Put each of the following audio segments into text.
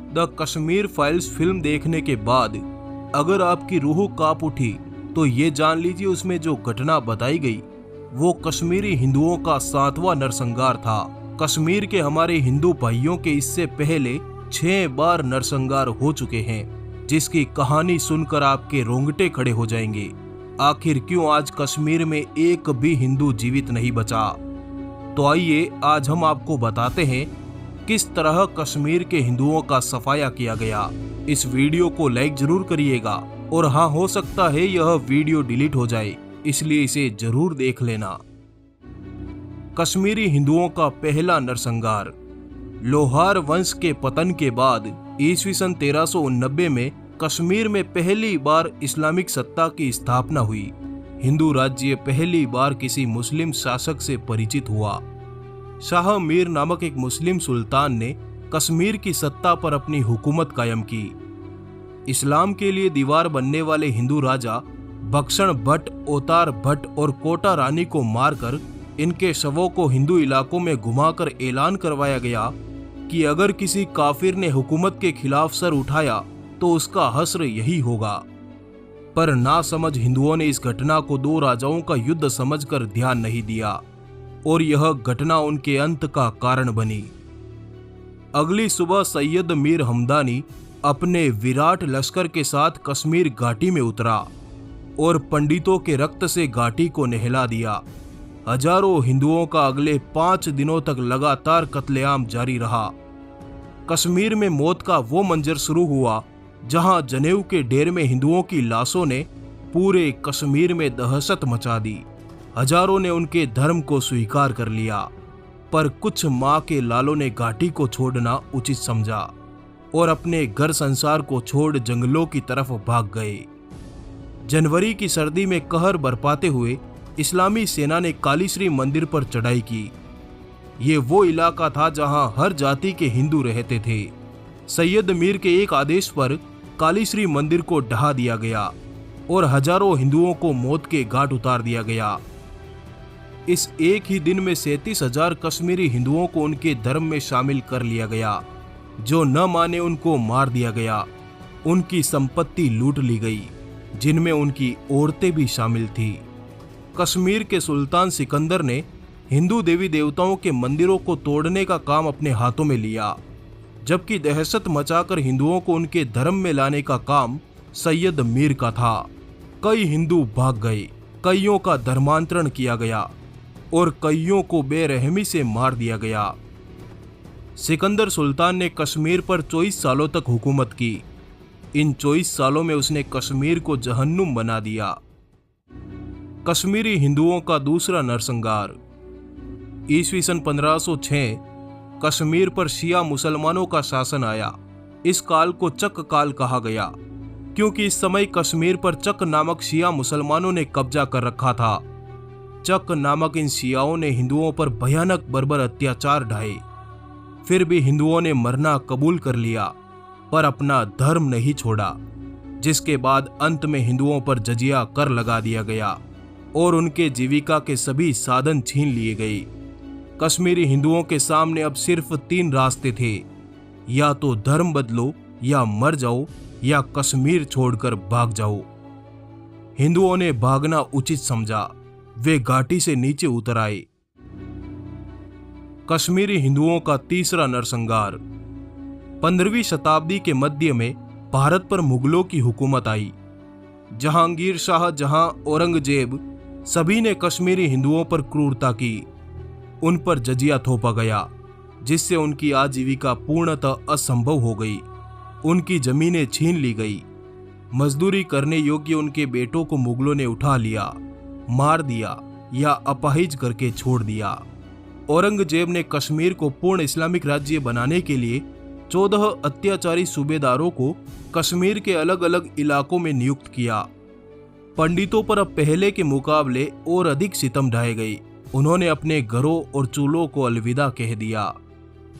The Kashmir files film देखने के बाद अगर आपकी रूह कांप उठी तो ये जान लीजिए उसमें जो घटना बताई गई वो कश्मीरी हिंदुओं का 7वां नरसंहार था। कश्मीर के हमारे हिंदू भाइयों के इससे पहले 6 बार नरसंहार हो चुके हैं, जिसकी कहानी सुनकर आपके रोंगटे खड़े हो जाएंगे। आखिर क्यों आज कश्मीर में एक भी हिंदू जीवित नहीं बचा? तो आइए आज हम आपको बताते हैं किस तरह कश्मीर के हिंदुओं का सफाया किया गया। इस वीडियो को लाइक जरूर करिएगा और हाँ, हो सकता है यह वीडियो डिलीट हो जाए, इसलिए इसे जरूर देख लेना। कश्मीरी हिंदुओं का पहला नरसंहार। लोहार वंश के पतन के बाद ईस्वी सन 1390 में कश्मीर में पहली बार इस्लामिक सत्ता की स्थापना हुई। हिंदू राज्य पहली बार किसी मुस्लिम शासक से परिचित हुआ। शाह मीर नामक एक मुस्लिम सुल्तान ने कश्मीर की सत्ता पर अपनी हुकूमत कायम की। इस्लाम के लिए दीवार बनने वाले हिंदू राजा बख्शण भट्ट, ओतार भट्ट और कोटा रानी को मारकर इनके शवों को हिंदू इलाकों में घुमाकर ऐलान करवाया गया कि अगर किसी काफिर ने हुकूमत के खिलाफ सर उठाया तो उसका हश्र यही होगा। पर नासमझ हिंदुओं ने इस घटना को 2 राजाओं का युद्ध समझकर ध्यान नहीं दिया और यह घटना उनके अंत का कारण बनी। अगली सुबह सैयद मीर हमदानी अपने विराट लश्कर के साथ कश्मीर घाटी में उतरा और पंडितों के रक्त से घाटी को नहला दिया। हजारों हिंदुओं का अगले 5 दिनों तक लगातार कत्लेआम जारी रहा। कश्मीर में मौत का वो मंजर शुरू हुआ जहां जनेऊ के ढेर में हिंदुओं की लाशों ने पूरे कश्मीर में दहशत मचा दी। हजारों ने उनके धर्म को स्वीकार कर लिया, पर कुछ मां के लालों ने घाटी को छोड़ना उचित समझा और अपने घर संसार को छोड़ जंगलों की तरफ भाग गए। जनवरी की सर्दी में कहर बरपाते हुए इस्लामी सेना ने कालीश्री मंदिर पर चढ़ाई की। ये वो इलाका था जहां हर जाति के हिंदू रहते थे। सैयद मीर के एक आदेश पर कालीश्री मंदिर को ढहा दिया गया और हजारों हिंदुओं को मौत के घाट उतार दिया गया। इस एक ही दिन में 37,000 कश्मीरी हिंदुओं को उनके धर्म में शामिल कर लिया गया। जो न माने उनको मार दिया गया। उनकी संपत्ति लूट ली गई, जिनमें उनकी औरतें भी शामिल थी। कश्मीर के सुल्तान सिकंदर ने हिंदू देवी देवताओं के मंदिरों को तोड़ने का काम अपने हाथों में लिया, जबकि दहशत मचाकर हिंदुओं को उनके धर्म में लाने का काम सैयद मीर का था। कई हिंदू भाग गए, कईयों का धर्मांतरण किया गया और कईयों को बेरहमी से मार दिया गया। सिकंदर सुल्तान ने कश्मीर पर 24 सालों तक हुकूमत की। इन 24 सालों में उसने कश्मीर को जहन्नुम बना दिया। कश्मीरी हिंदुओं का दूसरा नरसंहार। ईस्वी सन 1506 कश्मीर पर शिया मुसलमानों का शासन आया। इस काल को चक काल कहा गया, क्योंकि इस समय कश्मीर पर चक नामक शिया मुसलमानों ने कब्जा कर रखा था। चक नामक इन शियाओं ने हिंदुओं पर भयानक बर्बर अत्याचार ढाए। फिर भी हिंदुओं ने मरना कबूल कर लिया, पर अपना धर्म नहीं छोड़ा, जिसके बाद अंत में हिंदुओं पर जजिया कर लगा दिया गया और उनके जीविका के सभी साधन छीन लिए गए। कश्मीरी हिंदुओं के सामने अब सिर्फ 3 रास्ते थे, या तो धर्म बदलो, या मर जाओ, या कश्मीर छोड़कर भाग जाओ। हिंदुओं ने भागना उचित समझा। वे घाटी से नीचे उतर आए। कश्मीरी हिंदुओं का तीसरा नरसंहार। 15वीं शताब्दी के मध्य में भारत पर मुगलों की हुकूमत आई। जहांगीर शाह, जहां औरंगजेब, सभी ने कश्मीरी हिंदुओं पर क्रूरता की। उन पर जजिया थोपा गया, जिससे उनकी आजीविका पूर्णतः असंभव हो गई। उनकी जमीनें छीन ली गई। मजदूरी करने योग्य उनके बेटों को मुगलों ने उठा लिया, मार दिया या अपाहिज करके छोड़ दिया। औरंगजेब ने कश्मीर को पूर्ण इस्लामिक राज्य बनाने के लिए 14 अत्याचारी सूबेदारों को कश्मीर के अलग अलग इलाकों में नियुक्त किया। पंडितों पर अब पहले के मुकाबले और अधिक सितम ढाए गए। उन्होंने अपने घरों और चूल्हों को अलविदा कह दिया।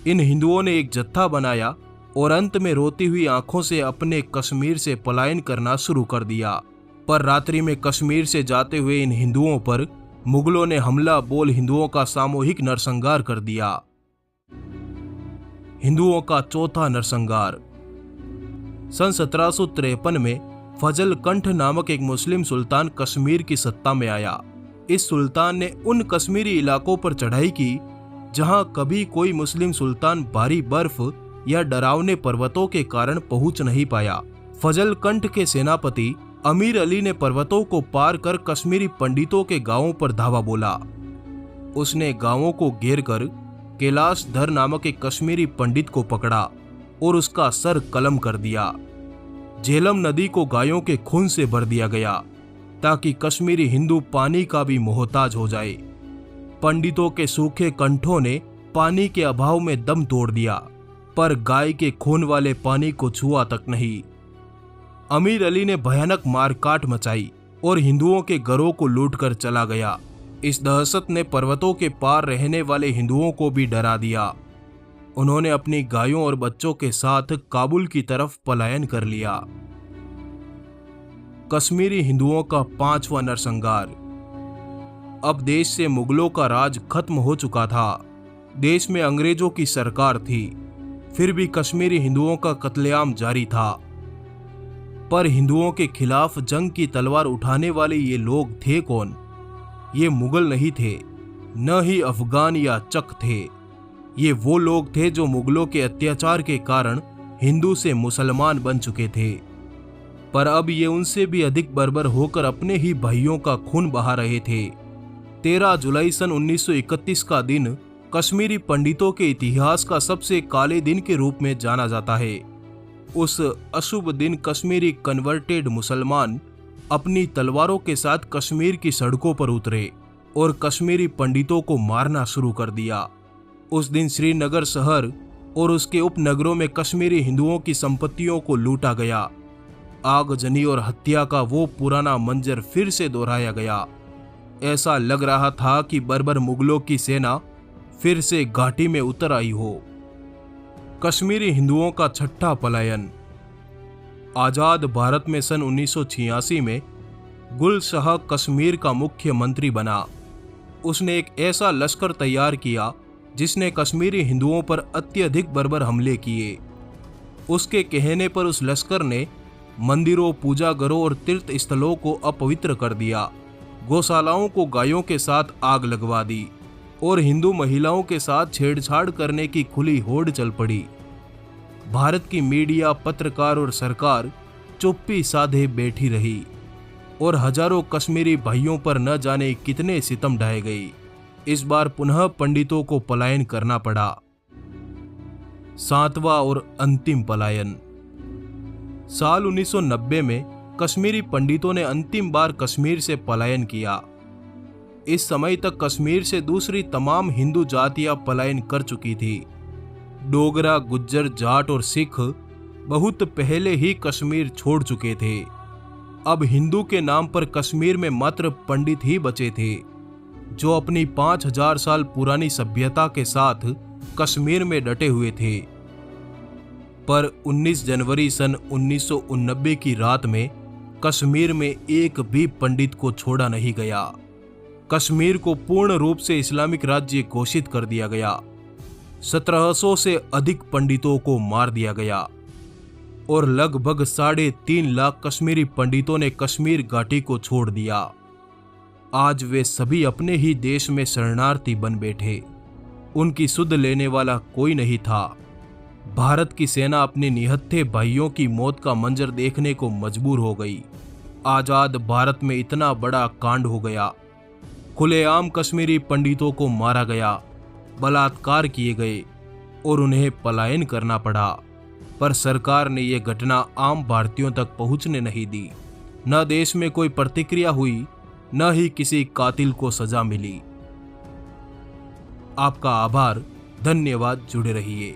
इन हिंदुओं ने एक जत्था बनाया और अंत में रोती हुई आंखों से अपने कश्मीर से पलायन करना शुरू कर दिया। पर रात्रि में कश्मीर से जाते हुए इन हिंदुओं पर मुगलों ने हमला बोल हिंदुओं का सामूहिक नरसंहार कर दिया। हिंदुओं का चौथा नरसंहार। सन 1753 में फजल कंठ नामक एक मुस्लिम सुल्तान कश्मीर की सत्ता में आया। इस सुल्तान ने उन कश्मीरी इलाकों पर चढ़ाई की जहां कभी कोई मुस्लिम सुल्तान भारी बर्फ या डरावने पर्वतों के कारण पहुंच नहीं पाया। फजल कंठ के सेनापति अमीर अली ने पर्वतों को पार कर कश्मीरी पंडितों के गांवों पर धावा बोला। उसने गांवों को घेर कर कैलाश धर नामक एक कश्मीरी पंडित को पकड़ा और उसका सर कलम कर दिया। झेलम नदी को गायों के खून से भर दिया गया ताकि कश्मीरी हिंदू पानी का भी मोहताज हो जाए। पंडितों के सूखे कंठों ने पानी के अभाव में दम तोड़ दिया, पर गाय के खून वाले पानी को छुआ तक नहीं। अमीर अली ने भयानक मारकाट मचाई और हिंदुओं के घरों को लूटकर चला गया। इस दहशत ने पर्वतों के पार रहने वाले हिंदुओं को भी डरा दिया। उन्होंने अपनी गायों और बच्चों के साथ काबुल की तरफ पलायन कर लिया। कश्मीरी हिंदुओं का 5वां नरसंहार। अब देश से मुगलों का राज खत्म हो चुका था। देश में अंग्रेजों की सरकार थी, फिर भी कश्मीरी हिंदुओं का कत्लेआम जारी था। पर हिंदुओं के खिलाफ जंग की तलवार उठाने वाले ये लोग थे कौन? ये मुगल नहीं थे, न ही अफगान या चक थे। ये वो लोग थे जो मुगलों के अत्याचार के कारण हिंदू से मुसलमान बन चुके थे, पर अब ये उनसे भी अधिक बर्बर होकर अपने ही भाइयों का खून बहा रहे थे। 13 जुलाई सन 1931 का दिन कश्मीरी पंडितों के इतिहास का सबसे काले दिन के रूप में जाना जाता है। उस अशुभ दिन कश्मीरी कन्वर्टेड मुसलमान अपनी तलवारों के साथ कश्मीर की सड़कों पर उतरे और कश्मीरी पंडितों को मारना शुरू कर दिया। उस दिन श्रीनगर शहर और उसके उपनगरों में कश्मीरी हिंदुओं की संपत्तियों को लूटा गया। आगजनी और हत्या का वो पुराना मंजर फिर से दोहराया गया। ऐसा लग रहा था कि बर्बर मुगलों की सेना फिर से घाटी में उतर आई हो। कश्मीरी हिंदुओं का छठा पलायन। आजाद भारत में सन 1986 में गुल शाह कश्मीर का मुख्यमंत्री बना। उसने एक ऐसा लश्कर तैयार किया जिसने कश्मीरी हिंदुओं पर अत्यधिक बर्बर हमले किए। उसके कहने पर उस लश्कर ने मंदिरों, पूजा घरों और तीर्थ स्थलों को अपवित्र कर दिया, गौशालाओं को गायों के साथ आग लगवा दी और हिंदू महिलाओं के साथ छेड़छाड़ करने की खुली होड़ चल पड़ी। भारत की मीडिया, पत्रकार और सरकार चुप्पी साधे बैठी रही और हजारों कश्मीरी भाइयों पर न जाने कितने सितम ढाए गए। इस बार पुनः पंडितों को पलायन करना पड़ा। 7वां और अंतिम पलायन। साल 1990 में कश्मीरी पंडितों ने अंतिम बार कश्मीर से पलायन किया। इस समय तक कश्मीर से दूसरी तमाम हिंदू जातियां पलायन कर चुकी थी। डोगरा, गुज्जर, जाट और सिख बहुत पहले ही कश्मीर छोड़ चुके थे। अब हिंदू के नाम पर कश्मीर में मात्र पंडित ही बचे थे जो अपनी 5000 साल पुरानी सभ्यता के साथ कश्मीर में डटे हुए थे। पर 19 जनवरी सन 1989 की रात में कश्मीर में एक भी पंडित को छोड़ा नहीं गया। कश्मीर को पूर्ण रूप से इस्लामिक राज्य घोषित कर दिया गया। 1700 से अधिक पंडितों को मार दिया गया और लगभग 3.5 लाख कश्मीरी पंडितों ने कश्मीर घाटी को छोड़ दिया। आज वे सभी अपने ही देश में शरणार्थी बन बैठे। उनकी सुध लेने वाला कोई नहीं था। भारत की सेना अपने निहत्थे भाइयों की मौत का मंजर देखने को मजबूर हो गई। आजाद भारत में इतना बड़ा कांड हो गया। खुलेआम कश्मीरी पंडितों को मारा गया, बलात्कार किए गए और उन्हें पलायन करना पड़ा। पर सरकार ने यह घटना आम भारतीयों तक पहुंचने नहीं दी। न देश में कोई प्रतिक्रिया हुई, न ही किसी कातिल को सजा मिली। आपका आभार, धन्यवाद। जुड़े रहिए।